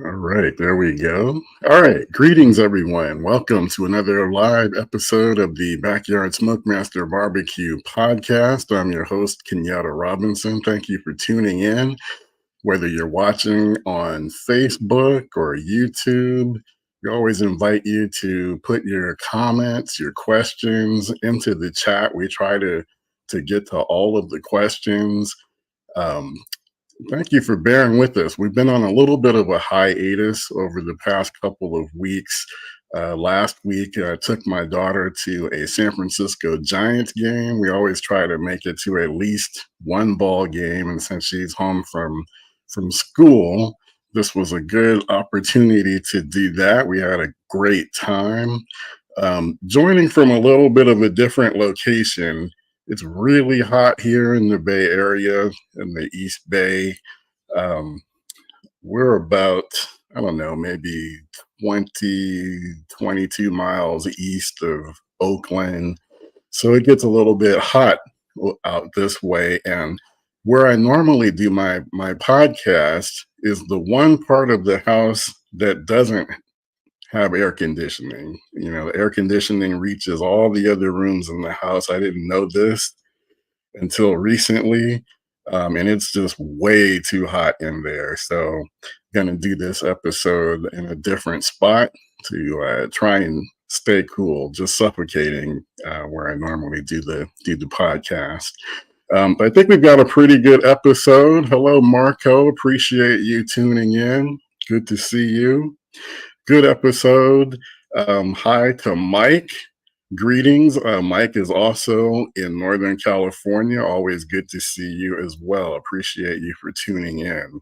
All right, there we go. All right, greetings, everyone. Welcome to another live episode of the Backyard Smokemaster BBQ Podcast. I'm your host, Kenyatta Robinson. Thank you for tuning in. Whether you're watching on Facebook or YouTube, we always invite you to put your comments, your questions into the chat. We try to get to all of the questions. Um, Thank you for bearing with us. We've been on a little bit of a hiatus over the past couple of weeks. Last week, I took my daughter to a San Francisco Giants game. We always try to make it to at least one ball game, and since she's home from school, this was a good opportunity to do that. We had a great time. Joining from a little bit of a different location, it's really hot here in the Bay Area, in the East Bay. Um, we're about, I don't know, maybe 20, 22 miles east of Oakland. So it gets a little bit hot out this way. And where I normally do my podcast is the one part of the house that doesn't have air conditioning. You know, the air conditioning reaches all the other rooms in the house. I didn't know this until recently, and it's just way too hot in there. So, gonna do this episode in a different spot to try and stay cool, just suffocating where I normally do the podcast. But I think we've got a pretty good episode. Hello, Marco. Appreciate you tuning in. Good to see you. Good episode. Hi to Mike. Greetings. Mike is also in Northern California. Always good to see you as well. Appreciate you for tuning in.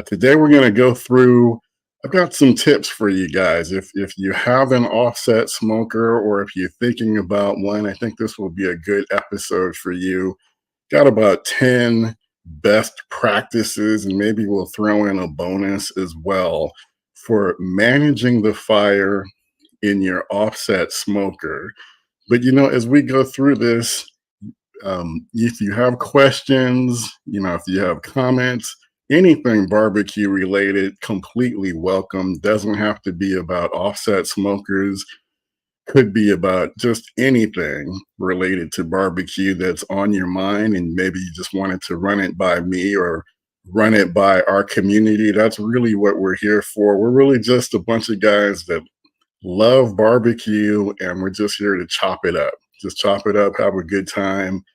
Today we're going to go through, I've got some tips for you guys. If you have an offset smoker or if you're thinking about one, I think this will be a good episode for you. Got about 10 best practices, and maybe we'll throw in a bonus as well for managing the fire in your offset smoker. But as we go through this, if you have questions, if you have comments, anything barbecue related, completely welcome. Doesn't have to be about offset smokers. Could be about just anything related to barbecue that's on your mind, and maybe you just wanted to run it by me or run it by our community. That's really what we're here for. We're really just a bunch of guys that love barbecue, and we're just here to chop it up. Just chop it up, have a good time.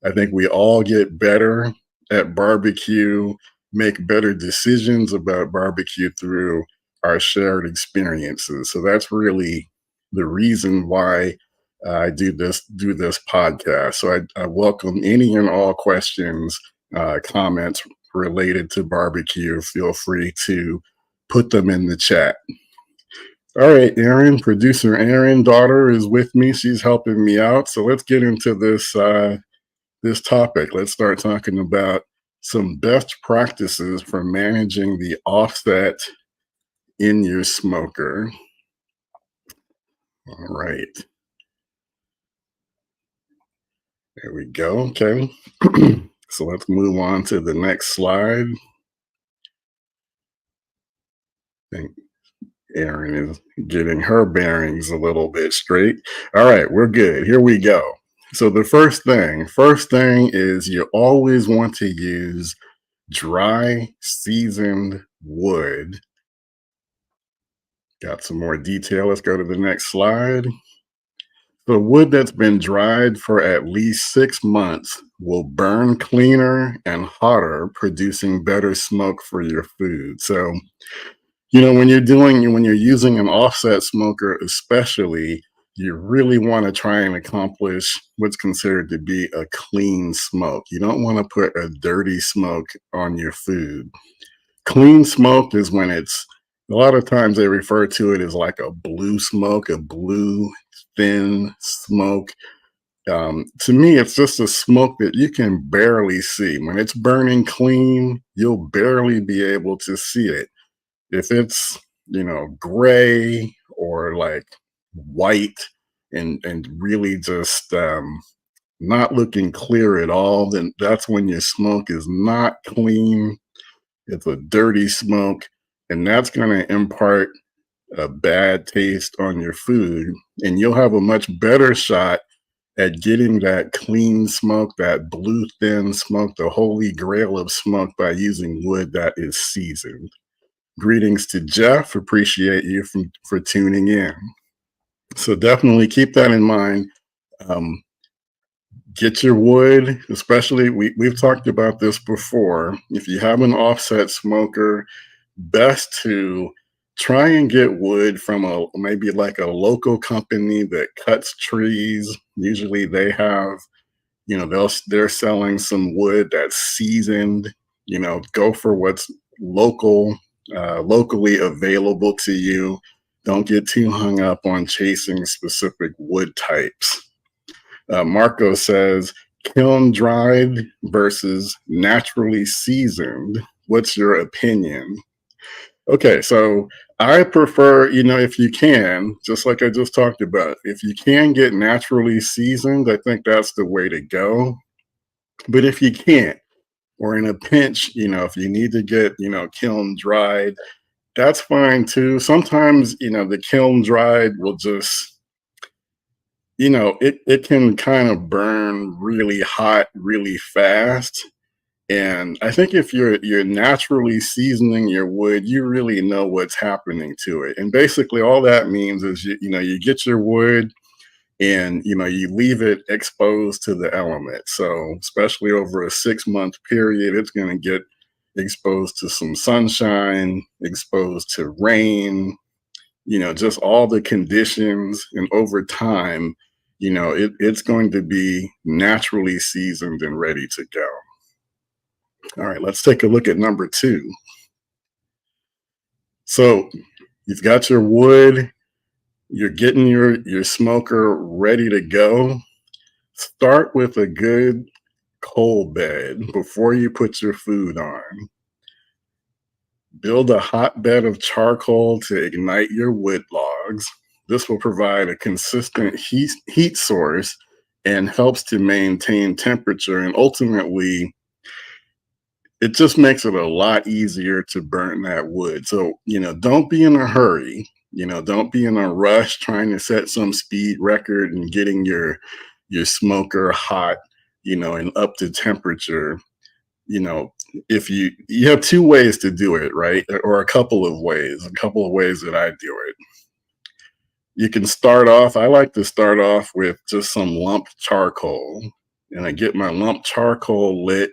I think we all get better at barbecue, make better decisions about barbecue through our shared experiences. So that's really the reason why I do this podcast. So I welcome any and all questions, comments related to barbecue. Feel free to put them in the chat. All right, Aaron, producer Aaron, daughter is with me. She's helping me out. So let's get into this topic. Let's start talking about some best practices for managing the offset in your smoker. All right. There we go. Okay. So let's move on to the next slide. I think Erin is getting her bearings a little bit straight. All right, we're good. Here we go. So the first thing is you always want to use dry seasoned wood. Got some more detail. Let's go to the next slide. The wood that's been dried for at least 6 months will burn cleaner and hotter, producing better smoke for your food. So, when you're using an offset smoker, especially, you really want to try and accomplish what's considered to be a clean smoke. You don't want to put a dirty smoke on your food. Clean smoke is when a lot of times they refer to it as like a blue smoke, a blue thin smoke. To me, it's just a smoke that you can barely see. When it's burning clean, you'll barely be able to see it. If it's, gray or like white and really just not looking clear at all, then that's when your smoke is not clean. It's a dirty smoke. and that's going to impart a bad taste on your food, and you'll have a much better shot at getting that clean smoke, that blue thin smoke, the holy grail of smoke, by using wood that is seasoned. Greetings to Jeff. Appreciate you for tuning in. So definitely keep that in mind. Um, get your wood, especially we've talked about this before. If you have an offset smoker, best to try and get wood from maybe like a local company that cuts trees. Usually they have, they're selling some wood that's seasoned. Go for what's locally available to you. Don't get too hung up on chasing specific wood types. Marco says, kiln dried versus naturally seasoned. What's your opinion? Okay, so I prefer, if you can, just like I just talked about, if you can get naturally seasoned, I think that's the way to go. But if you can't, or in a pinch, if you need to get, kiln dried, that's fine too. Sometimes, the kiln dried will just, it can kind of burn really hot, really fast. And I think if you're naturally seasoning your wood, you really know what's happening to it. And basically all that means is you get your wood and you leave it exposed to the elements. So especially over a 6-month period, it's going to get exposed to some sunshine, exposed to rain, just all the conditions. And over time, it's going to be naturally seasoned and ready to go. All right, let's take a look at number 2. So you've got your wood, you're getting your smoker ready to go. Start with a good coal bed before you put your food on. Build a hotbed of charcoal to ignite your wood logs. This will provide a consistent heat source and helps to maintain temperature, and ultimately it just makes it a lot easier to burn that wood. So, don't be in a hurry. Don't be in a rush trying to set some speed record and getting your smoker hot, and up to temperature. If you have 2 ways to do it, right? Or a couple of ways that I do it. You can I like to start off with just some lump charcoal, and I get my lump charcoal lit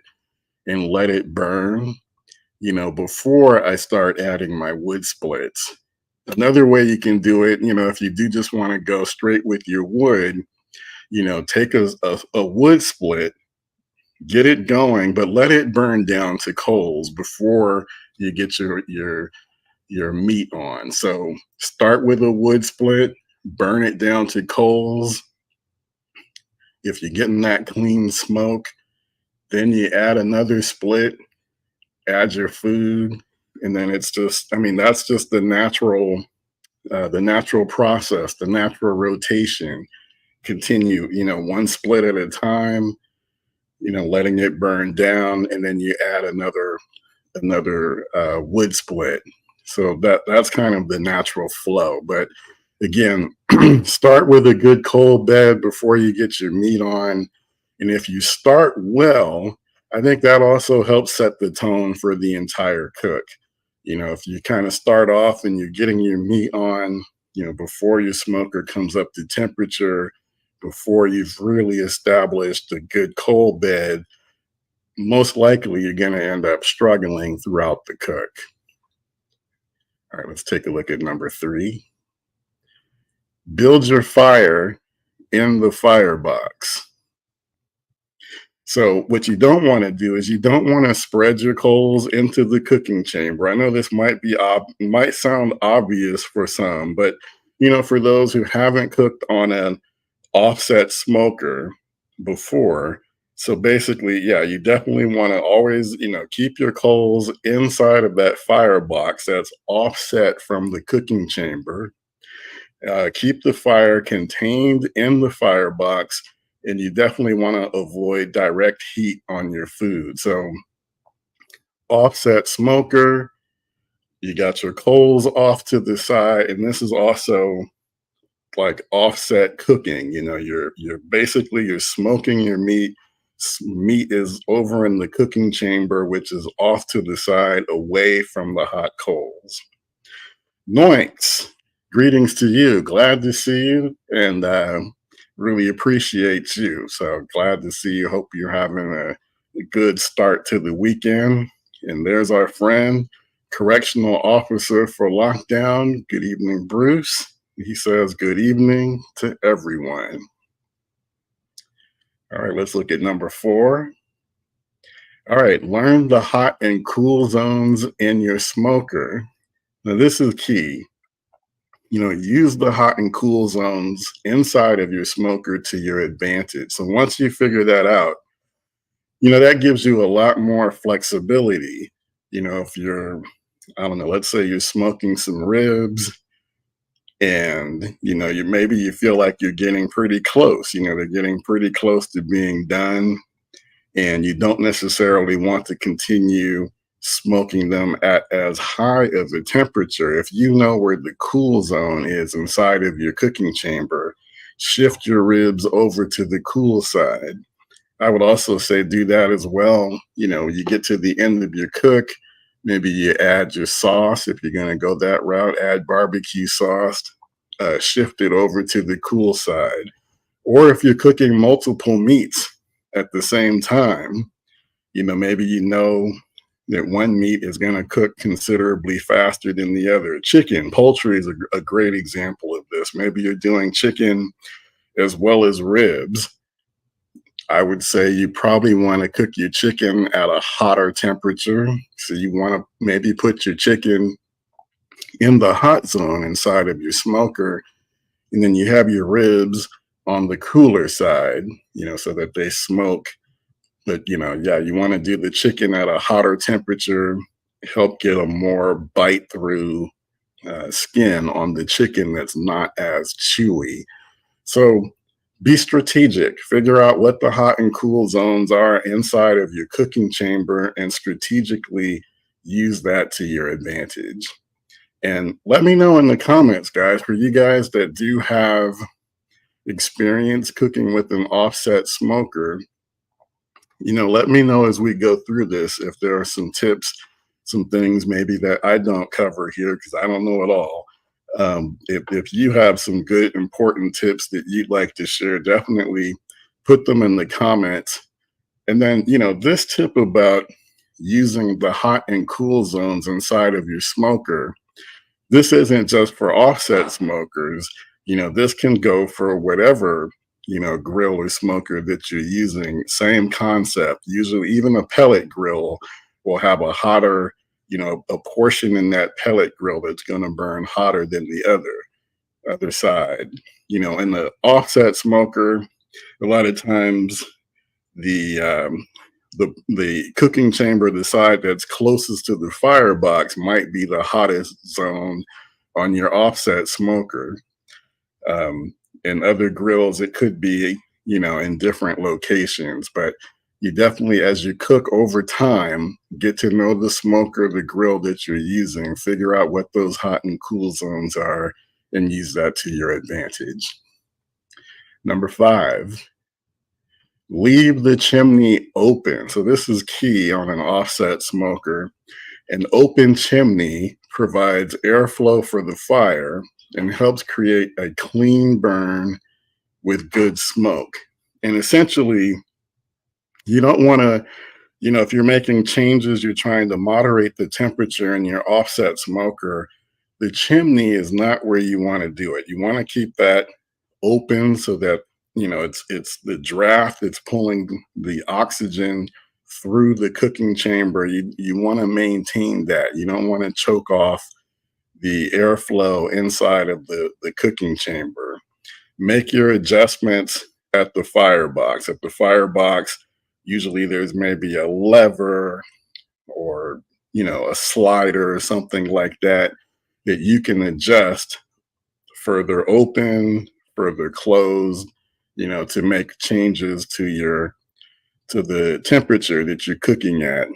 and let it burn, before I start adding my wood splits. Another way you can do it, if you do just want to go straight with your wood, take a wood split, get it going, but let it burn down to coals before you get your meat on. So start with a wood split, burn it down to coals. If you're getting that clean smoke, then you add another split, add your food, and then it's just, that's just the natural process, the natural rotation. Continue, 1 split at a time, letting it burn down, and then you add another wood split. So that's kind of the natural flow. But again, start with a good cold bed before you get your meat on. And if you start well, I think that also helps set the tone for the entire cook. If you kind of start off and you're getting your meat on, before your smoker comes up to temperature, before you've really established a good cold bed, most likely you're going to end up struggling throughout the cook. All right, let's take a look at number 3. Build your fire in the firebox. So what you don't want to do is you don't want to spread your coals into the cooking chamber. I know this might sound obvious for some, but for those who haven't cooked on an offset smoker before, so basically, yeah, you definitely want to always, keep your coals inside of that firebox that's offset from the cooking chamber. Keep the fire contained in the firebox, and you definitely want to avoid direct heat on your food. So offset smoker, You got your coals off to the side, and this is also like offset cooking. You're basically you're smoking your meat. Meat is over in the cooking chamber, which is off to the side, away from the hot coals. Noinks, greetings to you. Glad to see you, and really appreciate you. So glad to see you. Hope you're having a good start to the weekend. And there's our friend, correctional officer for lockdown. Good evening, Bruce. He says good evening to everyone. All right, let's look at number 4. All right, learn the hot and cool zones in your smoker. Now, this is key. Use the hot and cool zones inside of your smoker to your advantage. So once you figure that out, that gives you a lot more flexibility. If you're, I don't know, let's say you're smoking some ribs and, maybe you feel like you're getting pretty close, they're getting pretty close to being done, and you don't necessarily want to continue smoking them at as high of a temperature. If you know where the cool zone is inside of your cooking chamber, shift your ribs over to the cool side. I would also say do that as well. You get to the end of your cook, maybe you add your sauce. If you're going to go that route, add barbecue sauce, shift it over to the cool side. Or if you're cooking multiple meats at the same time, maybe that one meat is going to cook considerably faster than the other. Chicken, poultry is a great example of this. Maybe you're doing chicken as well as ribs. I would say you probably want to cook your chicken at a hotter temperature. So you want to maybe put your chicken in the hot zone inside of your smoker, and then you have your ribs on the cooler side, so that they smoke. But, you want to do the chicken at a hotter temperature, help get a more bite through skin on the chicken that's not as chewy. So be strategic. Figure out what the hot and cool zones are inside of your cooking chamber and strategically use that to your advantage. And let me know in the comments, guys, for you guys that do have experience cooking with an offset smoker, let me know as we go through this if there are some tips, some things maybe that I don't cover here because I don't know it all. If you have some good, important tips that you'd like to share, definitely put them in the comments. And then, this tip about using the hot and cool zones inside of your smoker, this isn't just for offset smokers. This can go for whatever, grill or smoker that you're using. Same concept. Usually, even a pellet grill will have a hotter, a portion in that pellet grill that's going to burn hotter than the other side. In the offset smoker, a lot of times the cooking chamber, the side that's closest to the firebox, might be the hottest zone on your offset smoker. In other grills, it could be, in different locations, but you definitely, as you cook over time, get to know the smoker, the grill that you're using, figure out what those hot and cool zones are, and use that to your advantage. Number 5, leave the chimney open. So this is key on an offset smoker. An open chimney provides airflow for the fire and helps create a clean burn with good smoke. And essentially, you don't want to, if you're making changes, you're trying to moderate the temperature in your offset smoker, the chimney is not where you want to do it. You want to keep that open so that, it's the draft that's pulling the oxygen through the cooking chamber. You want to maintain that. You don't want to choke off the airflow inside of the cooking chamber. Make your adjustments at the firebox. At the firebox, usually there's maybe a lever or, a slider or something like that you can adjust further open, further closed, to make changes to the temperature that you're cooking at.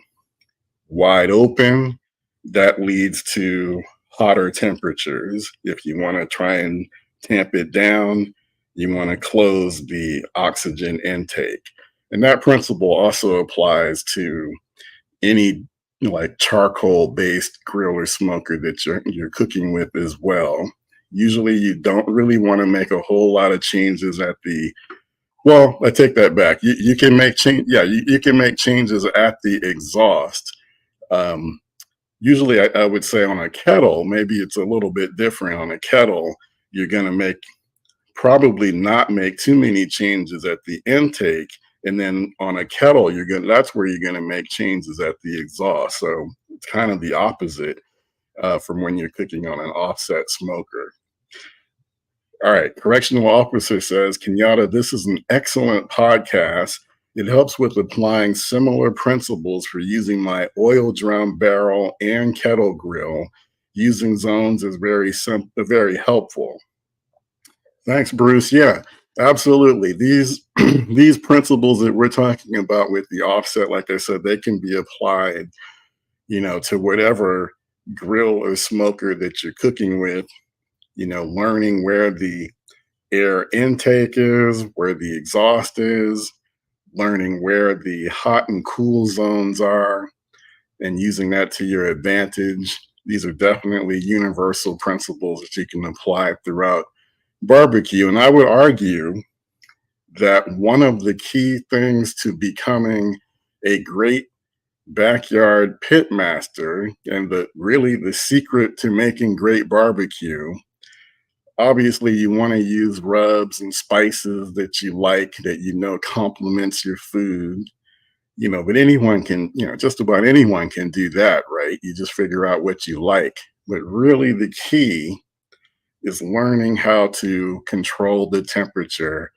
Wide open, that leads to hotter temperatures. If you want to try and tamp it down, you want to close the oxygen intake. And that principle also applies to any like charcoal based grill or smoker that you're cooking with as well. Usually you don't really want to make a whole lot of changes at the well, I take that back. You can make change. Yeah, you can make changes at the exhaust. Um, Usually, I would say on a kettle, maybe it's a little bit different. On a kettle, you're going to probably not make too many changes at the intake. And then on a kettle, that's where you're going to make changes at the exhaust. So it's kind of the opposite from when you're cooking on an offset smoker. All right. Correctional officer says, Kenyatta, this is an excellent podcast. It helps with applying similar principles for using my oil drum barrel and kettle grill. Using zones is very simple, very helpful. Thanks, Bruce. Yeah, absolutely. These these principles that we're talking about with the offset, like I said, they can be applied, to whatever grill or smoker that you're cooking with. Learning where the air intake is, where the exhaust is, learning where the hot and cool zones are, and using that to your advantage. These are definitely universal principles that you can apply throughout barbecue. And I would argue that one of the key things to becoming a great backyard pitmaster, and really the secret to making great barbecue, obviously you want to use rubs and spices that you like, that complements your food. But anyone can, just about anyone can do that, right? You just figure out what you like. But really the key is learning how to control the temperature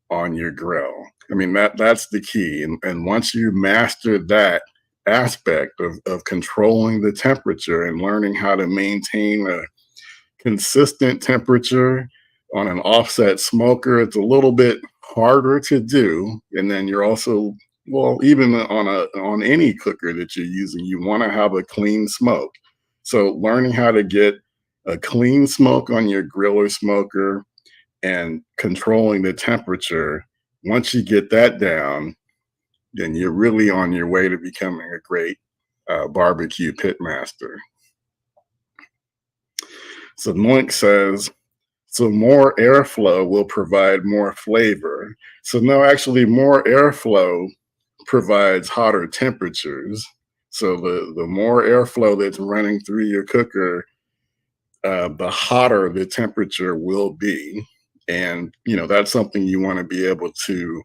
on your grill. I mean, that's the key. And once you master that aspect of controlling the temperature and learning how to maintain a consistent temperature on an offset smoker, it's a little bit harder to do. And then you're also, well, even on any cooker that you're using, you want to have a clean smoke. So learning how to get a clean smoke on your grill or smoker and controlling the temperature, once you get that down, then you're really on your way to becoming a great barbecue pitmaster. So Moink says, so more airflow will provide more flavor. So no, actually more airflow provides hotter temperatures. So the more airflow that's running through your cooker, the hotter the temperature will be. And, that's something you want to be able to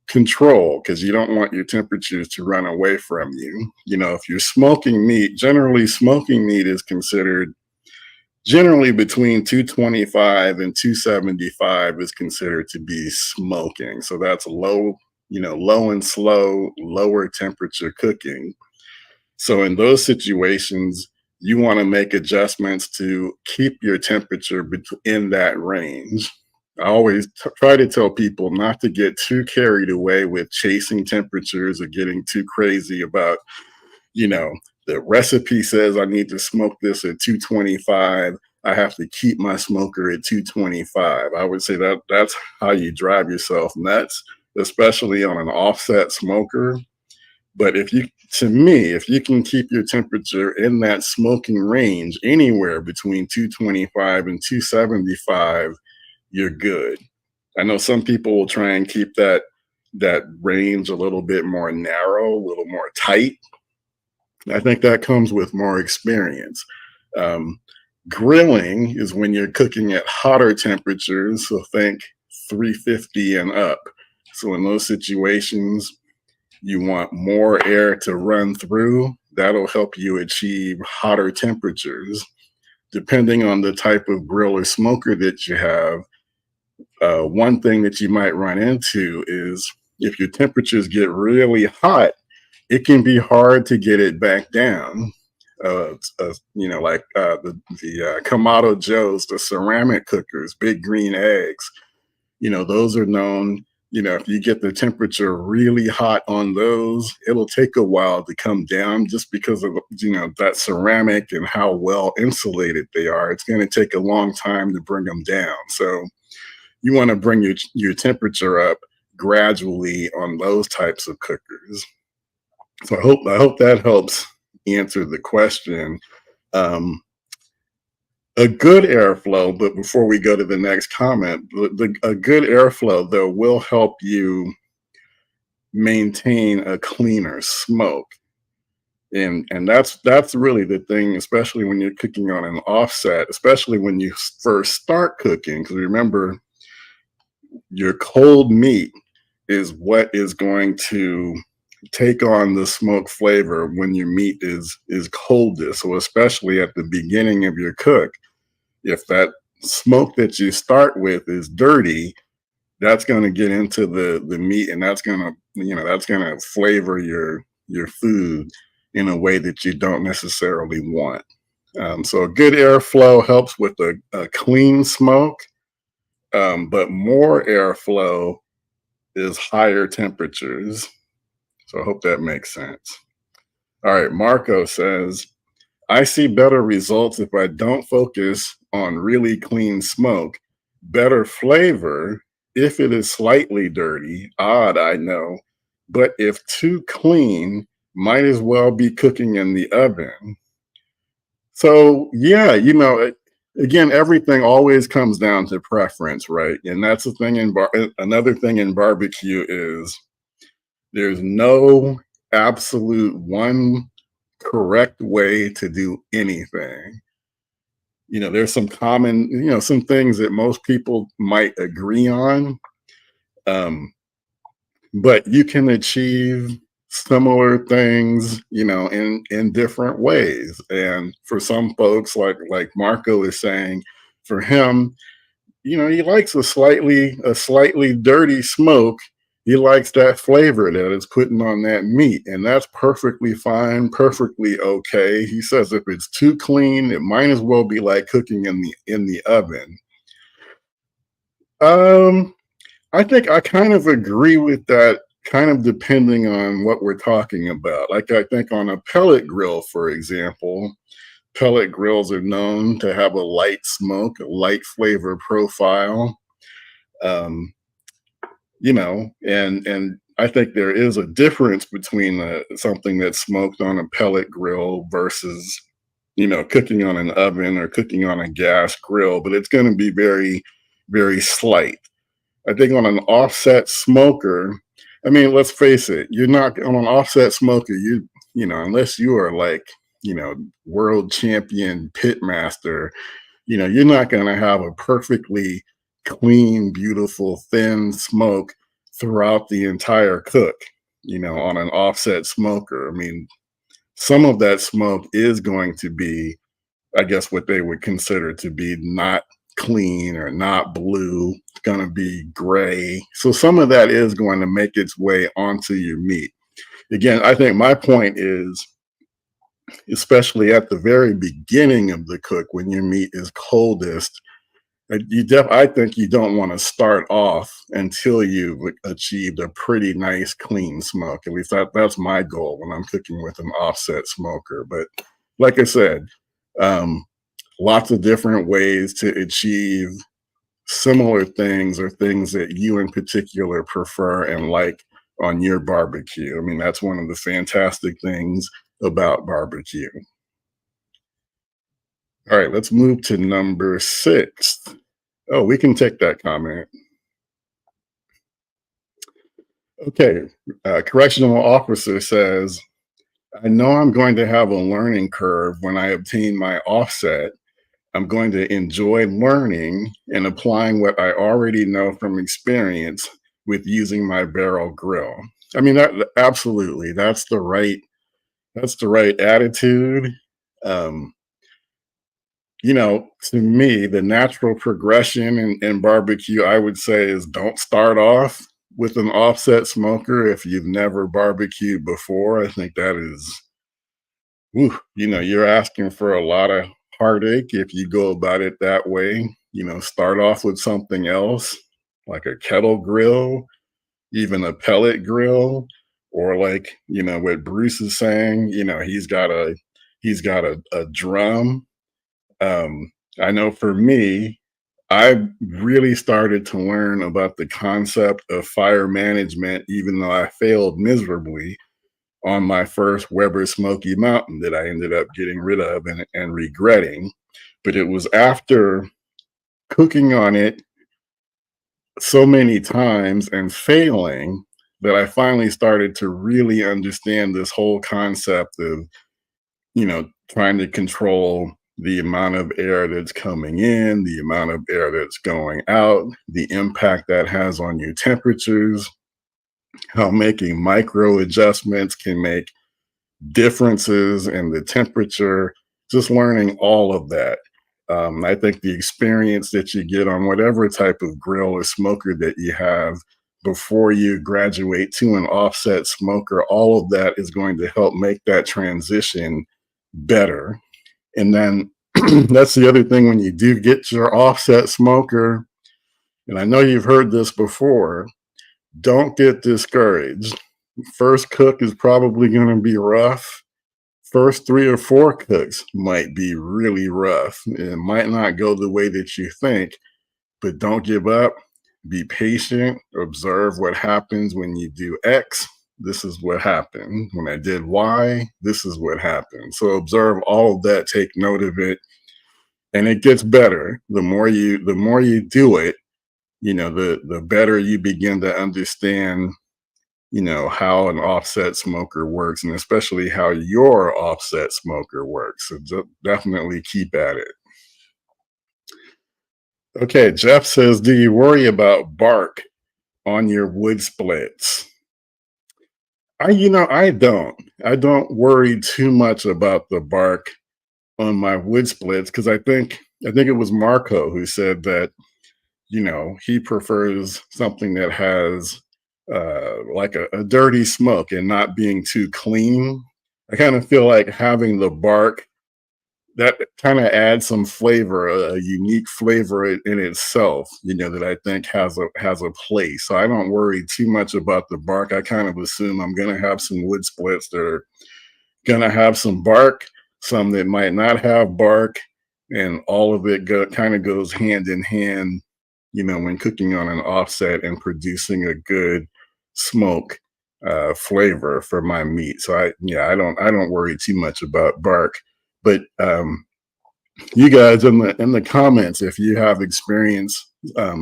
control, because you don't want your temperatures to run away from you. If you're smoking meat, generally smoking meat is considered generally between 225 and 275 is considered to be smoking. So that's low and slow, lower temperature cooking. So in those situations, you want to make adjustments to keep your temperature in that range. I always try to tell people not to get too carried away with chasing temperatures or getting too crazy about, the recipe says I need to smoke this at 225. I have to keep my smoker at 225. I would say that's how you drive yourself nuts, especially on an offset smoker. But if you can keep your temperature in that smoking range anywhere between 225 and 275, you're good. I know some people will try and keep that range a little bit more narrow, a little more tight. I think that comes with more experience. Grilling is when you're cooking at hotter temperatures, so think 350 and up. So in those situations, you want more air to run through. That'll help you achieve hotter temperatures. Depending on the type of grill or smoker that you have, one thing that you might run into is if your temperatures get really hot, it can be hard to get it back down. Like the Kamado Joes, the ceramic cookers, big green eggs, those are known If you get the temperature really hot on those, it'll take a while to come down just because of, that ceramic and how well insulated they are. It's going to take a long time to bring them down. So you want to bring your temperature up gradually on those types of cookers. So I hope that helps answer the question. Um, a good airflow, but before we go to the next comment, a good airflow though will help you maintain a cleaner smoke. And that's really the thing, especially when you're cooking on an offset, especially when you first start cooking, because remember, your cold meat is what is going to take on the smoke flavor when your meat is coldest. So especially at the beginning of your cook, if that smoke that you start with is dirty, that's going to get into the meat, and that's going to flavor your food in a way that you don't necessarily want. So a good airflow helps with a clean smoke, but more airflow is higher temperatures. So I hope that makes sense. All right, Marco says, I see better results if I don't focus on really clean smoke, better flavor if it is slightly dirty, odd, I know, but if too clean, might as well be cooking in the oven. So, yeah, again, everything always comes down to preference, right? And that's the thing another thing in barbecue is there's no absolute one correct way to do anything. There's some common, some things that most people might agree on, but you can achieve similar things, in different ways. And for some folks, like Marco is saying, for him, he likes a slightly dirty smoke. He likes that flavor that it's putting on that meat, and that's perfectly fine, perfectly okay. He says if it's too clean, it might as well be like cooking in the oven. I think I kind of agree with that, kind of depending on what we're talking about. Like I think on a pellet grill, for example, pellet grills are known to have a light smoke, a light flavor profile. And I think there is a difference between something that's smoked on a pellet grill versus, cooking on an oven or cooking on a gas grill, but it's going to be very, very slight. I think on an offset smoker, I mean, let's face it, you're not on an offset smoker, unless you are like, world champion pitmaster, you're not going to have a perfectly clean, beautiful, thin smoke throughout the entire cook, on an offset smoker. I mean, some of that smoke is going to be, I guess, what they would consider to be not clean or not blue. It's going to be gray. So some of that is going to make its way onto your meat. Again, I think my point is, especially at the very beginning of the cook when your meat is coldest, I think you don't want to start off until you've achieved a pretty nice clean smoke. At least that's my goal when I'm cooking with an offset smoker. But like I said, lots of different ways to achieve similar things or things that you in particular prefer and like on your barbecue. I mean, that's one of the fantastic things about barbecue. All right, let's move to number 6. Oh, we can take that comment. Okay, correctional officer says, I know I'm going to have a learning curve when I obtain my offset. I'm going to enjoy learning and applying what I already know from experience with using my barrel grill. I mean, that absolutely, that's the right attitude. Um, to me, the natural progression in barbecue, I would say, is don't start off with an offset smoker if you've never barbecued before. I think that is, you're asking for a lot of heartache if you go about it that way. Start off with something else, like a kettle grill, even a pellet grill, or like, what Bruce is saying, he's got a drum. I know for me, I really started to learn about the concept of fire management, even though I failed miserably on my first Weber Smoky Mountain that I ended up getting rid of and regretting. But it was after cooking on it so many times and failing that I finally started to really understand this whole concept of, trying to control the amount of air that's coming in, the amount of air that's going out, the impact that has on your temperatures, how making micro adjustments can make differences in the temperature, just learning all of that. I think the experience that you get on whatever type of grill or smoker that you have before you graduate to an offset smoker, all of that is going to help make that transition better. And then that's the other thing when you do get your offset smoker, and I know you've heard this before, don't get discouraged. First cook is probably going to be rough. First 3 or 4 cooks might be really rough. It might not go the way that you think, but don't give up. Be patient. Observe what happens when you do X. This is what happened. When I did Y, this is what happened. So observe all of that, take note of it, and it gets better. The more you do it, the better you begin to understand how an offset smoker works, and especially how your offset smoker works. So definitely keep at it. Okay, Jeff says, do you worry about bark on your wood splits? I don't worry too much about the bark on my wood splits, because I think it was Marco who said that he prefers something that has like a dirty smoke and not being too clean. I kind of feel like having the bark that kind of adds some flavor, a unique flavor in itself, that I think has a place. So I don't worry too much about the bark. I kind of assume I'm going to have some wood splits that are going to have some bark, some that might not have bark, and all of it kind of goes hand in hand, when cooking on an offset and producing a good smoke flavor for my meat. So I don't worry too much about bark. But you guys in the comments, if you have experience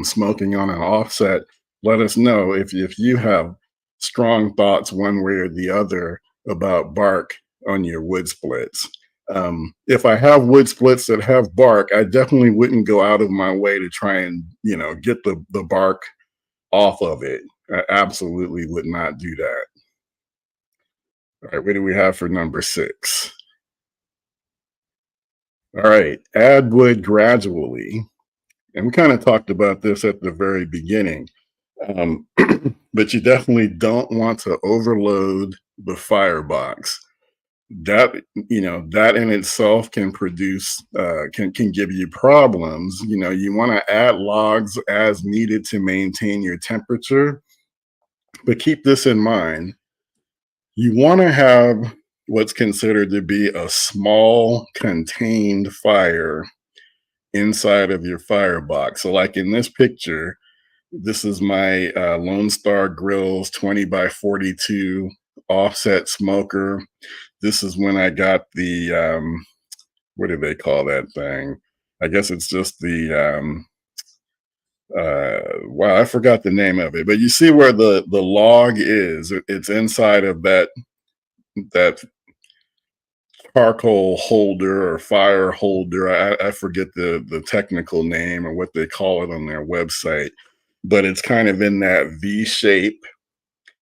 smoking on an offset, let us know if you have strong thoughts one way or the other about bark on your wood splits. If I have wood splits that have bark, I definitely wouldn't go out of my way to try and get the bark off of it. I absolutely would not do that. All right, what do we have for number 6? All right, add wood gradually. And we kind of talked about this at the very beginning. But you definitely don't want to overload the firebox. That in itself can produce can give you problems. You want to add logs as needed to maintain your temperature, but keep this in mind. You want to have what's considered to be a small contained fire inside of your firebox. So like in this picture, this is my Lone Star Grills 20 by 42 offset smoker. This is when I got the what do they call that thing? I guess it's just the wow, I forgot the name of it. But you see where the log is. It's inside of that charcoal holder or fire holder. I forget the technical name or what they call it on their website, but it's kind of in that V shape.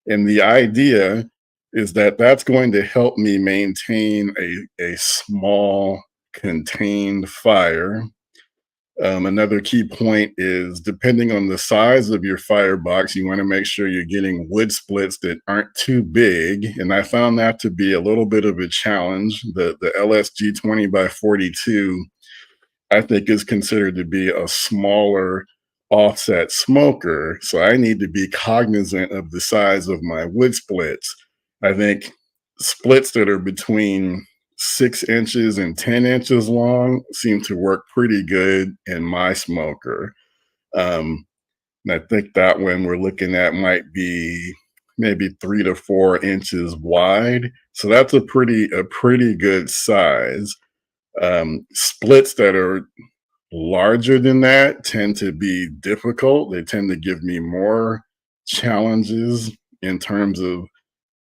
And the idea is that that's going to help me maintain a small contained fire. Another key point is, depending on the size of your firebox, you want to make sure you're getting wood splits that aren't too big. And I found that to be a little bit of a challenge. The LSG 20 by 42, I think, is considered to be a smaller offset smoker, so I need to be cognizant of the size of my wood splits. I think splits that are between 6 inches and 10 inches long seem to work pretty good in my smoker. Um, and I think that one we're looking at might be maybe 3 to 4 inches wide. So that's a pretty good size. Splits that are larger than that tend to be difficult. They tend to give me more challenges in terms of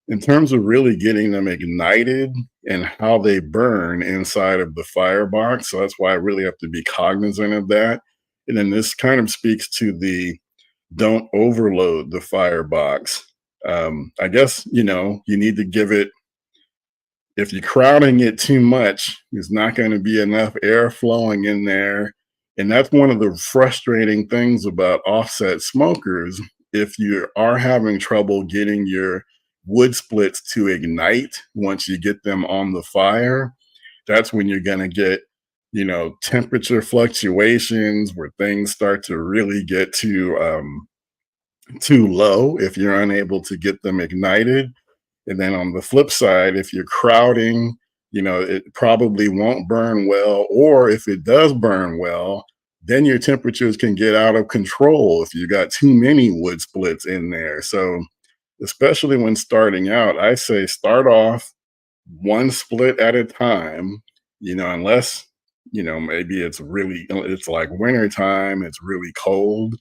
really getting them ignited and how they burn inside of the firebox. So that's why I really have to be cognizant of that. And then this kind of speaks to the don't overload the firebox. I guess, you need to give it, if you're crowding it too much, there's not going to be enough air flowing in there. And that's one of the frustrating things about offset smokers. If you are having trouble getting your wood splits to ignite once you get them on the fire, that's when you're going to get, temperature fluctuations where things start to really get too low if you're unable to get them ignited. And then on the flip side, if you're crowding, it probably won't burn well. Or if it does burn well, then your temperatures can get out of control if you got too many wood splits in there. So, especially when starting out, I say start off one split at a time, unless, maybe it's like winter time, it's really cold.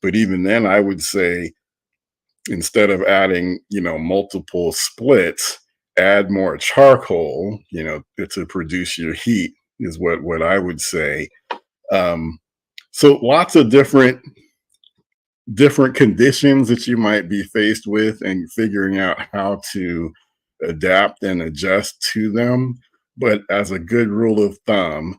But even then, I would say, instead of adding, multiple splits, add more charcoal, to produce your heat is what I would say. So lots of different conditions that you might be faced with and figuring out how to adapt and adjust to them. But as a good rule of thumb,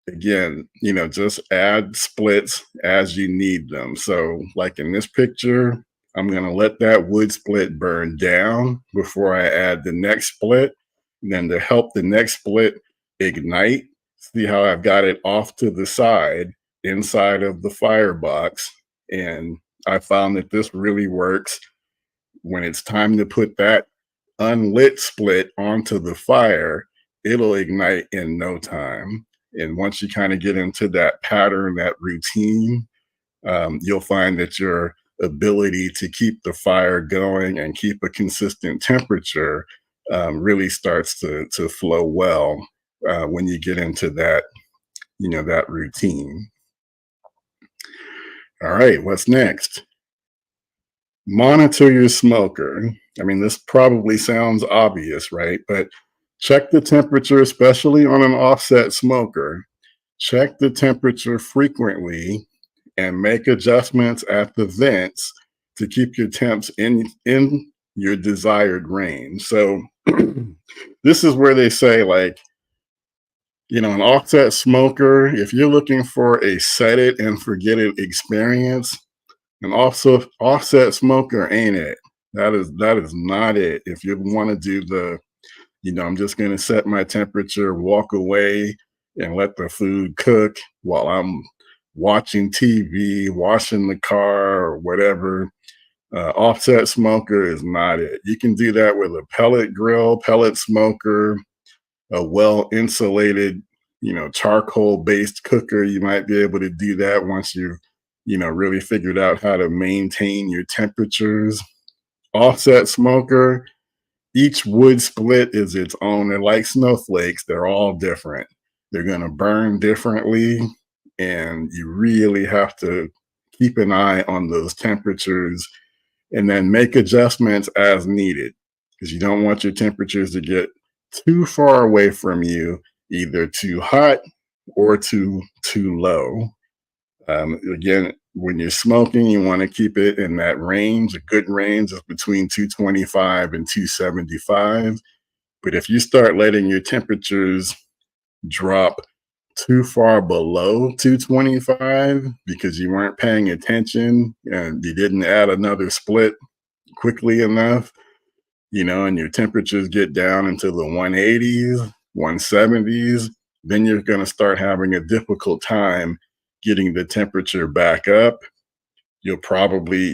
again, just add splits as you need them. So, like in this picture, I'm going to let that wood split burn down before I add the next split. And then to help the next split ignite, see how I've got it off to the side inside of the firebox. And I found that this really works when it's time to put that unlit split onto the fire. It'll ignite in no time. And once you kind of get into that pattern, that routine, you'll find that your ability to keep the fire going and keep a consistent temperature really starts to flow well when you get into that, that routine. All right, what's next? Monitor your smoker. I mean, this probably sounds obvious, right? But check the temperature, especially on an offset smoker. Check the temperature frequently and make adjustments at the vents to keep your temps in your desired range. So this is where they say, like, an offset smoker, if you're looking for a set it and forget it experience, an offset smoker ain't it. That is not it. If you want to do the, I'm just going to set my temperature, walk away, and let the food cook while I'm watching TV, washing the car, or whatever. Offset smoker is not it. You can do that with a pellet grill, pellet smoker, a well insulated, charcoal based cooker. You might be able to do that once you've, really figured out how to maintain your temperatures. Offset smoker, each wood split is its own. They're like snowflakes. They're all different. They're going to burn differently. And you really have to keep an eye on those temperatures and then make adjustments as needed, because you don't want your temperatures to get too far away from you, either too hot or too low. Again, when you're smoking, you want to keep it in that range. A good range is between 225 and 275. But if you start letting your temperatures drop too far below 225 because you weren't paying attention and you didn't add another split quickly enough, and your temperatures get down into the 180s, 170s, then you're going to start having a difficult time getting the temperature back up, you'll probably,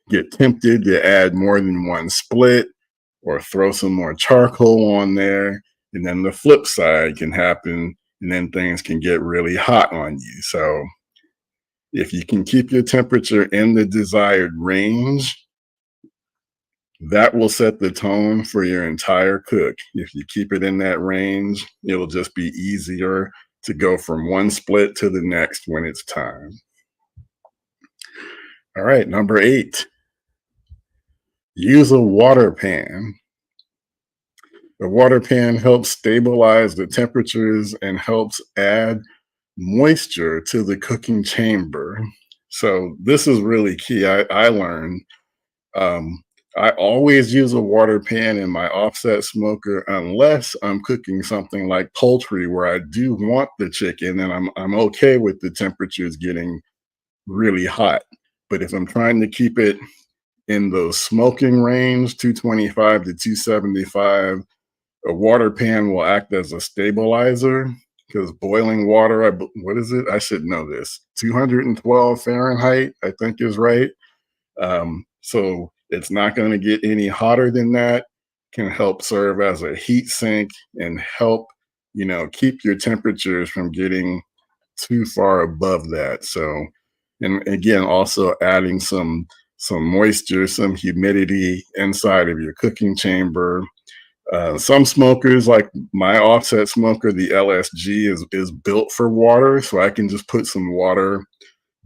get tempted to add more than one split or throw some more charcoal on there. And then the flip side can happen, and then things can get really hot on you. So if you can keep your temperature in the desired range, that will set the tone for your entire cook. If you keep it in that range, it'll just be easier to go from one split to the next when it's time. All right, number 8, use a water pan. The water pan helps stabilize the temperatures and helps add moisture to the cooking chamber. So this is really key. I learned um, I always use a water pan in my offset smoker unless I'm cooking something like poultry where I do want the chicken and I'm okay with the temperatures getting really hot. But if I'm trying to keep it in the smoking range, 225 to 275, a water pan will act as a stabilizer because boiling water, what is it? I should know this. 212 Fahrenheit, I think is right. So it's not going to get any hotter than that. Can help serve as a heat sink and help, keep your temperatures from getting too far above that. So, and again, also adding some moisture, some humidity inside of your cooking chamber. Some smokers, like my offset smoker, the LSG, is built for water, so I can just put some water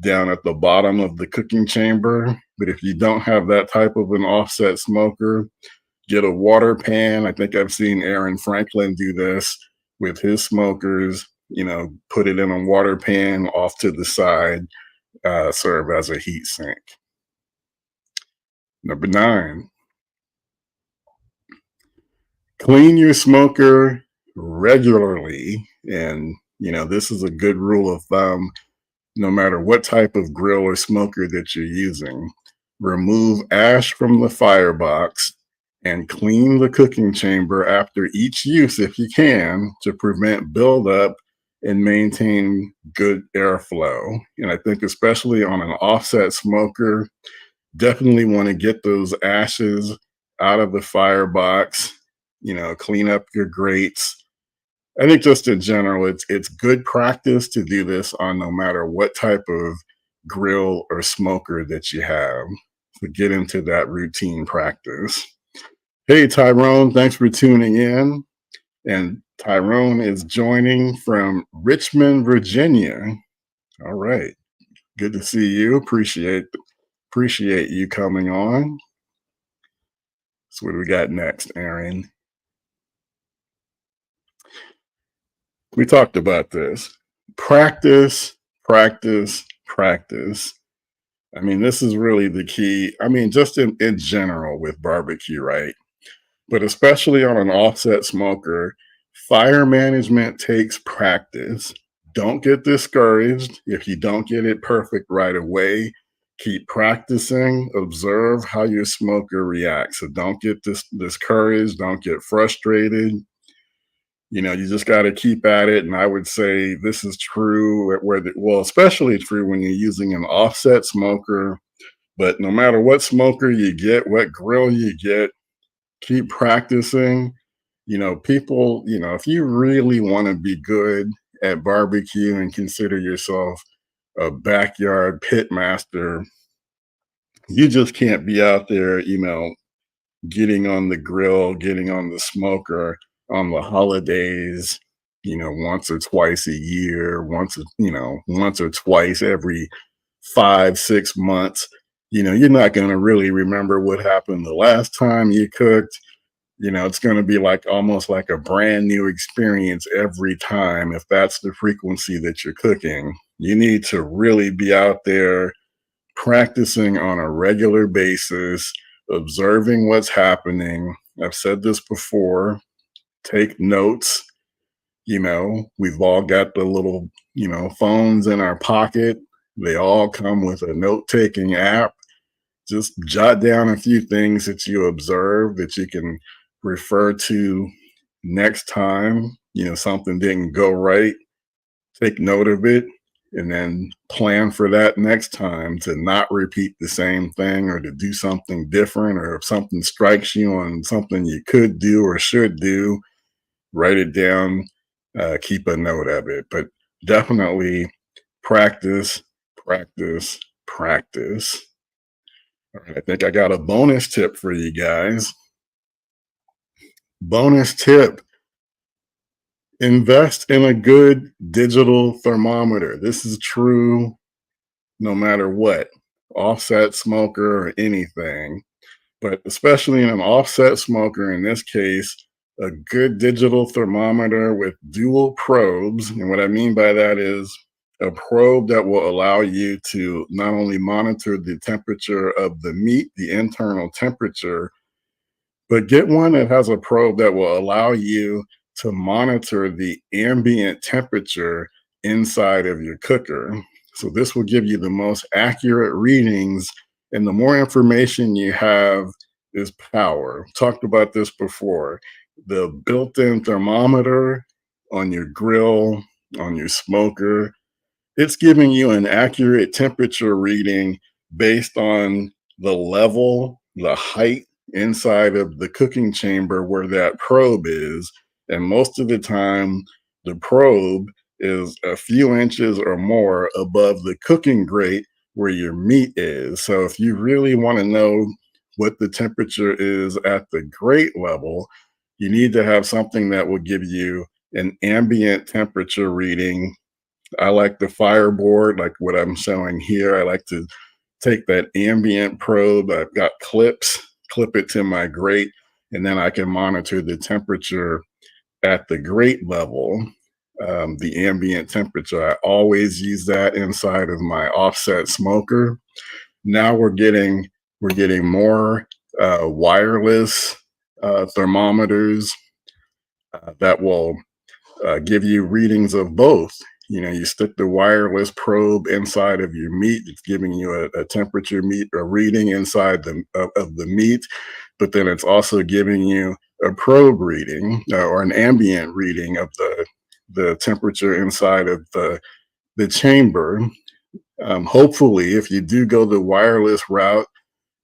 down at the bottom of the cooking chamber. But if you don't have that type of an offset smoker, get a water pan. I think I've seen Aaron Franklin do this with his smokers. Put it in a water pan off to the side, serve as a heat sink. Number 9, clean your smoker regularly. And, this is a good rule of thumb. No matter what type of grill or smoker that you're using, remove ash from the firebox and clean the cooking chamber after each use if you can to prevent buildup and maintain good airflow. And I think especially on an offset smoker, definitely want to get those ashes out of the firebox, clean up your grates. I think just in general, it's good practice to do this on no matter what type of grill or smoker that you have. So get into that routine practice. Hey, Tyrone, thanks for tuning in. And Tyrone is joining from Richmond, Virginia. All right. Good to see you. Appreciate you coming on. So what do we got next, Aaron? We talked about this. Practice, practice, practice. I mean, this is really the key. I mean, just in general with barbecue, right? But especially on an offset smoker, fire management takes practice. Don't get discouraged if you don't get it perfect right away. Keep practicing, observe how your smoker reacts. So don't get discouraged, don't get frustrated. You just got to keep at it. And I would say this is true especially true when you're using an offset smoker. But no matter what smoker you get, what grill you get, keep practicing. People, if you really want to be good at barbecue and consider yourself a backyard pitmaster, you just can't be out there, getting on the grill, getting on the smoker on the holidays, once or twice a year, once or twice every 5-6 months. You're not going to really remember what happened the last time you cooked. It's going to be almost like a brand new experience every time. If that's the frequency that you're cooking, you need to really be out there practicing on a regular basis, observing what's happening. I've said this before, take notes. We've all got the little, phones in our pocket. They all come with a note-taking app. Just jot down a few things that you observe that you can refer to next time, something didn't go right. Take note of it. and then plan for that next time to not repeat the same thing or to do something different. Or if something strikes you on something you could do or should do, write it down, keep a note of it. But definitely practice, practice, practice. All right, I think I got a bonus tip for you guys. Bonus tip: invest in a good digital thermometer. This is true no matter what, offset smoker or anything, but especially in an offset smoker, in this case, a good digital thermometer with dual probes. And what I mean by that is a probe that will allow you to not only monitor the temperature of the meat, the internal temperature, but get one that has a probe that will allow you to monitor the ambient temperature inside of your cooker. So this will give you the most accurate readings, and the more information you have is power. Talked about this before. The built-in thermometer on your grill, on your smoker, it's giving you an accurate temperature reading based on the level, the height inside of the cooking chamber where that probe is. And most of the time, the probe is a few inches or more above the cooking grate where your meat is. So if you really want to know what the temperature is at the grate level, you need to have something that will give you an ambient temperature reading. I like the Fireboard, like what I'm showing here. I like to take that ambient probe. I've got clips, clip it to my grate, and then I can monitor the temperature at the grate level, the ambient temperature. I always use that inside of my offset smoker. Now we're getting more wireless thermometers that will give you readings of both. You know, you stick the wireless probe inside of your meat. It's giving you a temperature a reading inside of the meat, but then it's also giving you a probe reading or an ambient reading of the temperature inside of the chamber. Hopefully, if you do go the wireless route,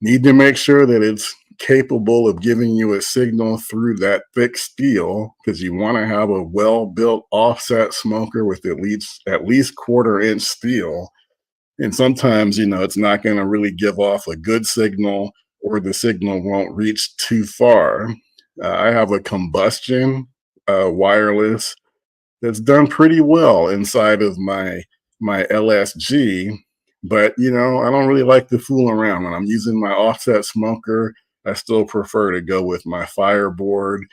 need to make sure that it's capable of giving you a signal through that thick steel, because you want to have a well-built offset smoker with at least quarter-inch steel. And sometimes, you know, it's not going to really give off a good signal, or the signal won't reach too far. I have a combustion wireless that's done pretty well inside of my LSG. But you know, I don't really like to fool around when I'm using my offset smoker. I still prefer to go with my Fireboard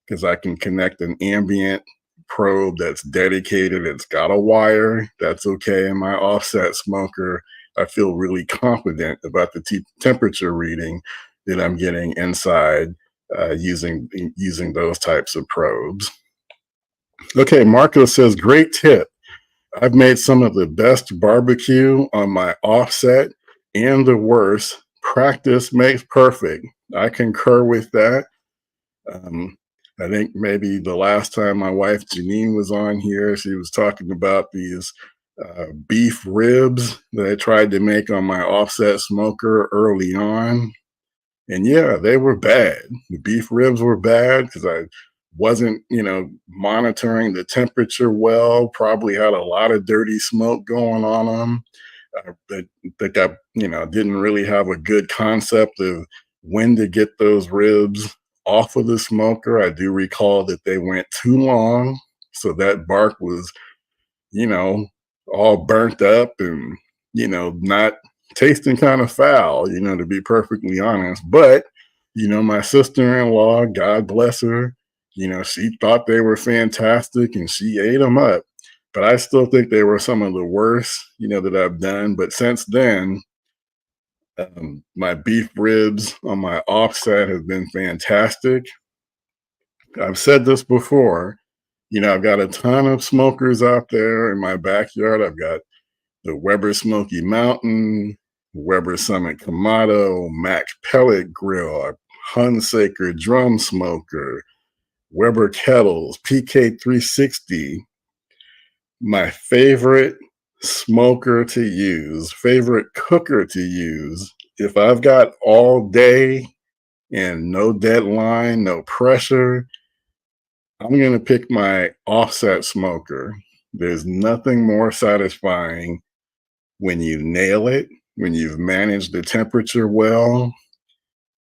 because I can connect an ambient probe that's dedicated. It's got a wire. That's okay. In my offset smoker, I feel really confident about the temperature reading that I'm getting inside using those types of probes. Okay, Marco says, great tip. I've made some of the best barbecue on my offset and the worst. Practice makes perfect. I concur with that. I think maybe the last time my wife Janine was on here, she was talking about these beef ribs that I tried to make on my offset smoker early on. And yeah, they were bad. The beef ribs were bad because I wasn't, you know, monitoring the temperature well, probably had a lot of dirty smoke going on them. That I, you know, didn't really have a good concept of when to get those ribs off of the smoker. I do recall that they went too long. So that bark was, you know, all burnt up and, you know, not tasting kind of foul, you know, to be perfectly honest. But, you know, my sister-in-law, God bless her, you know, she thought they were fantastic and she ate them up. But I still think they were some of the worst, you know, that I've done. But since then, my beef ribs on my offset have been fantastic. I've said this before, you know, I've got a ton of smokers out there in my backyard. I've got the Weber Smoky Mountain, Weber Summit Kamado, Mac Pellet Grill, Hunsaker Drum Smoker, Weber Kettles, PK360. My favorite smoker to use, favorite cooker to use. If I've got all day and no deadline, no pressure, I'm going to pick my offset smoker. There's nothing more satisfying when you nail it, when you've managed the temperature well,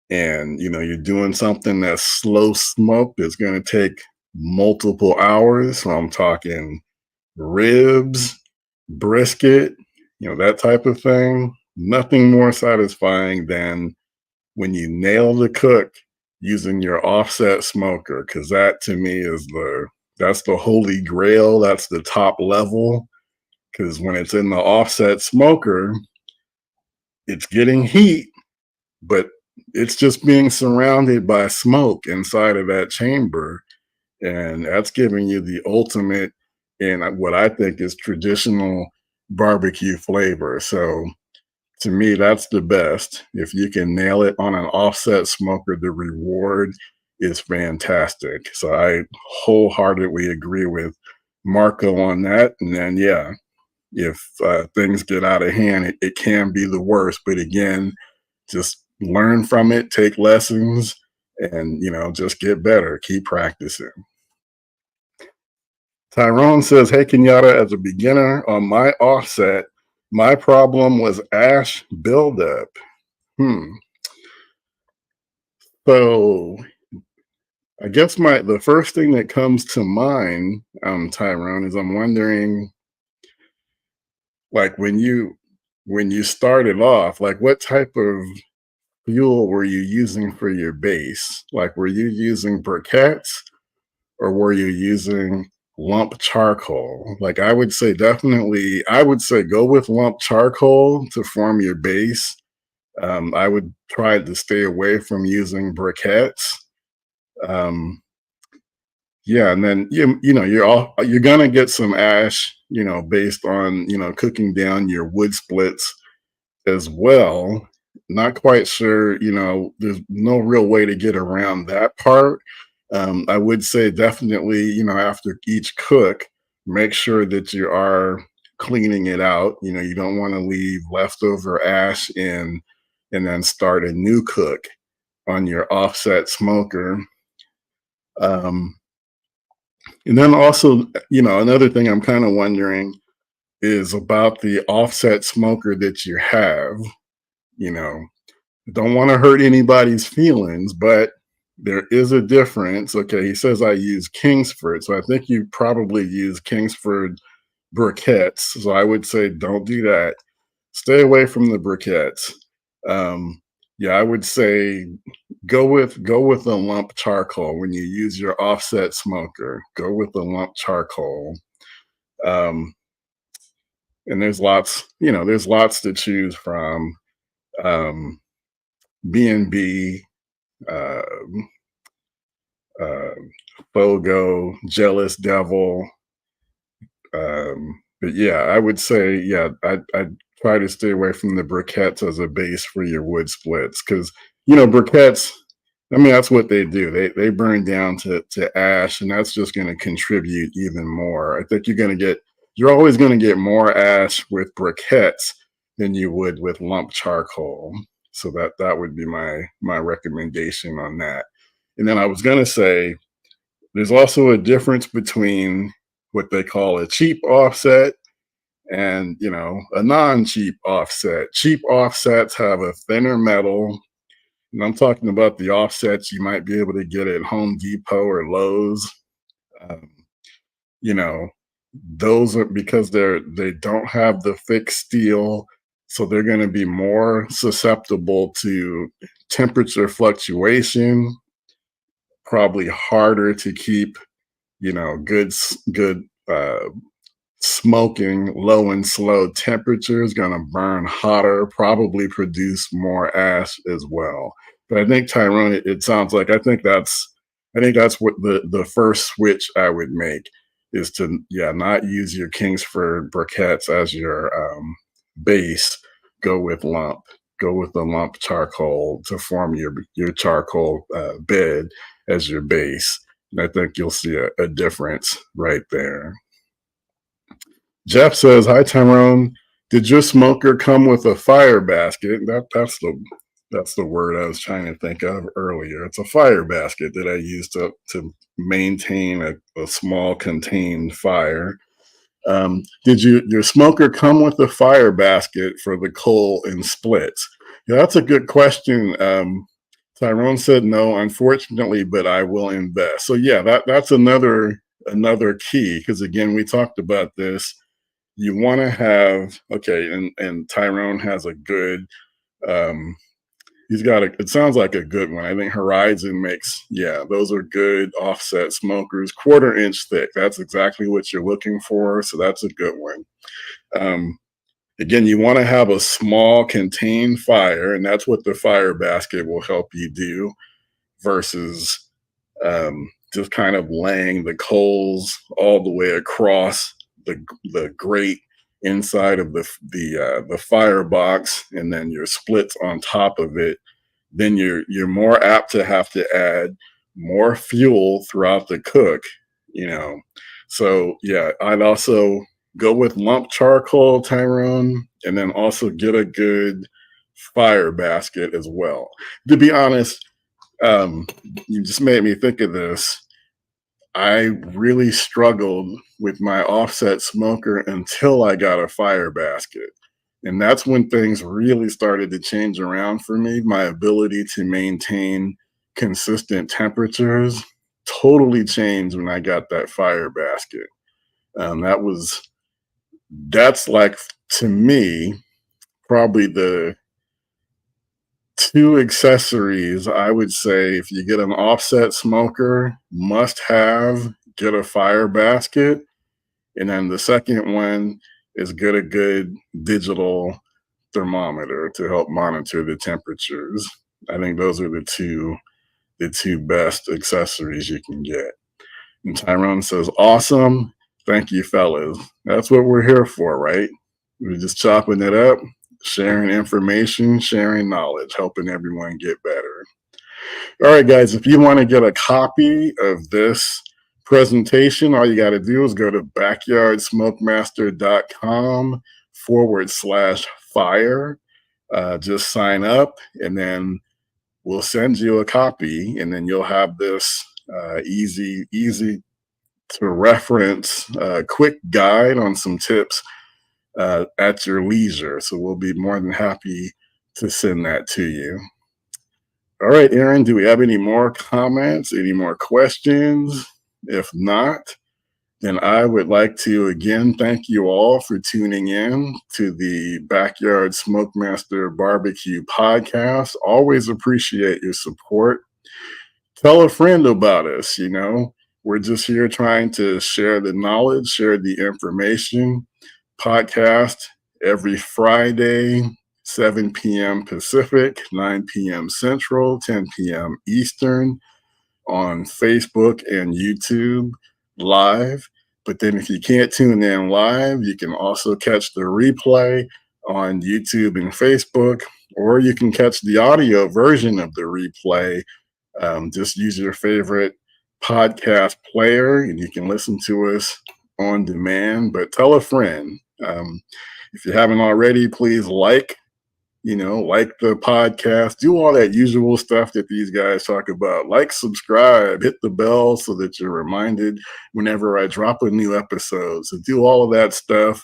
and you're doing something that's slow smoked that's going to take multiple hours. So I'm talking ribs, brisket, that type of thing. Nothing more satisfying than when you nail the cook using your offset smoker, because that to me is that's the holy grail. That's the top level. Because when it's in the offset smoker, it's getting heat, but it's just being surrounded by smoke inside of that chamber. And that's giving you the ultimate in what I think is traditional barbecue flavor. So to me, that's the best. If you can nail it on an offset smoker, the reward is fantastic. So I wholeheartedly agree with Marco on that. And then, yeah, if things get out of hand, it can be the worst. But again, just learn from it, take lessons, and just get better. Keep practicing. Tyrone says, "Hey Kenyatta, as a beginner on my offset, my problem was ash buildup. Hmm. So I guess the first thing that comes to mind, Tyrone, is I'm wondering, like when you started off, like what type of fuel were you using for your base? Like, were you using briquettes or were you using lump charcoal? Like, I would say definitely, I would say go with lump charcoal to form your base. I would try to stay away from using briquettes. Um, yeah, and then you're gonna get some ash, based on cooking down your wood splits as well. Not quite sure, there's no real way to get around that part. I would say definitely, after each cook, make sure that you are cleaning it out. You don't want to leave leftover ash in and then start a new cook on your offset smoker. Um, and then also, another thing I'm kind of wondering is about the offset smoker that you have. You know, don't want to hurt anybody's feelings, but there is a difference. Okay, he says I use Kingsford, so I think you probably use Kingsford briquettes. So I would say don't do that. Stay away from the briquettes. Um, yeah, I would say go with a lump charcoal when you use your offset smoker. Go with a lump charcoal. Um, and there's lots to choose from. Um, B&B, uh, uh, Fogo, Jealous Devil. But yeah, I would say, yeah, I'd try to stay away from the briquettes as a base for your wood splits because, briquettes, I mean, that's what they do. They burn down to ash, and that's just going to contribute even more. I think you're always going to get more ash with briquettes than you would with lump charcoal. So that would be my recommendation on that. And then I was going to say there's also a difference between what they call a cheap offset and a non-cheap offset. Cheap offsets have a thinner metal, and I'm talking about the offsets you might be able to get at Home Depot or Lowe's. Um, you know, those are because they don't have the thick steel, so they're going to be more susceptible to temperature fluctuation. Probably harder to keep, good smoking low and slow temperatures, going to burn hotter, probably produce more ash as well. But I think Tyrone, it sounds like I think that's what the first switch I would make is to, yeah, not use your Kingsford briquettes as your base. Go with the lump charcoal to form your charcoal bed as your base. And I think you'll see a difference right there. Jeff says, "Hi Tyrone. Did your smoker come with a fire basket?" That's the word I was trying to think of earlier. It's a fire basket that I use to maintain a small contained fire. Did your smoker come with a fire basket for the coal and splits? Yeah, that's a good question. Tyrone said no, unfortunately, but I will invest. So yeah, that's another key, because again, we talked about this. You want to have, okay, and Tyrone has a good, um, it sounds like a good one. I think Horizon makes, yeah, those are good offset smokers, 1/4 inch thick. That's exactly what you're looking for. So that's a good one. Um, Again, you want to have a small contained fire, and that's what the fire basket will help you do, versus just kind of laying the coals all the way across the grate inside of the firebox, and then your splits on top of it. Then you're more apt to have to add more fuel throughout the cook, you know. So yeah, I'd also go with lump charcoal, Tyrone, and then also get a good fire basket as well. To be honest, you just made me think of this. I really struggled with my offset smoker until I got a fire basket. And that's when things really started to change around for me. My ability to maintain consistent temperatures totally changed when I got that fire basket. That's like, to me, probably the two accessories I would say. If you get an offset smoker, must have, get a fire basket. And then the second one is get a good digital thermometer to help monitor the temperatures. I think those are the two best accessories you can get. And Tyrone says, "Awesome. Thank you, fellas. That's what we're here for, right? We're just chopping it up, sharing information, sharing knowledge, helping everyone get better." All right, guys, if you want to get a copy of this presentation, all you got to do is go to backyardsmokemaster.com/fire. Just sign up, and then we'll send you a copy, and then you'll have this easy to reference, quick guide on some tips at your leisure. So we'll be more than happy to send that to you. All right, Aaron, do we have any more comments, any more questions? If not, then I would like to again thank you all for tuning in to the Backyard Smokemaster BBQ Podcast. Always appreciate your support. Tell a friend about us. We're just here trying to share the knowledge, share the information. Podcast every Friday, 7 p.m. Pacific, 9 p.m. Central, 10 p.m. Eastern, on Facebook and YouTube live. But then if you can't tune in live, you can also catch the replay on YouTube and Facebook, or you can catch the audio version of the replay. Just use your favorite podcast player and you can listen to us on demand. But tell a friend. If you haven't already, please like the podcast, do all that usual stuff that these guys talk about. Like, subscribe, hit the bell so that you're reminded whenever I drop a new episode. So do all of that stuff.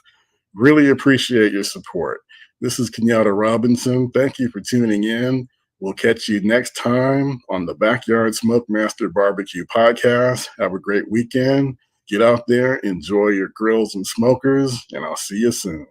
Really appreciate your support. This is Kenyatta Robinson. Thank you for tuning in. We'll catch you next time on the Backyard Smokemaster BBQ Podcast. Have a great weekend. Get out there, enjoy your grills and smokers, and I'll see you soon.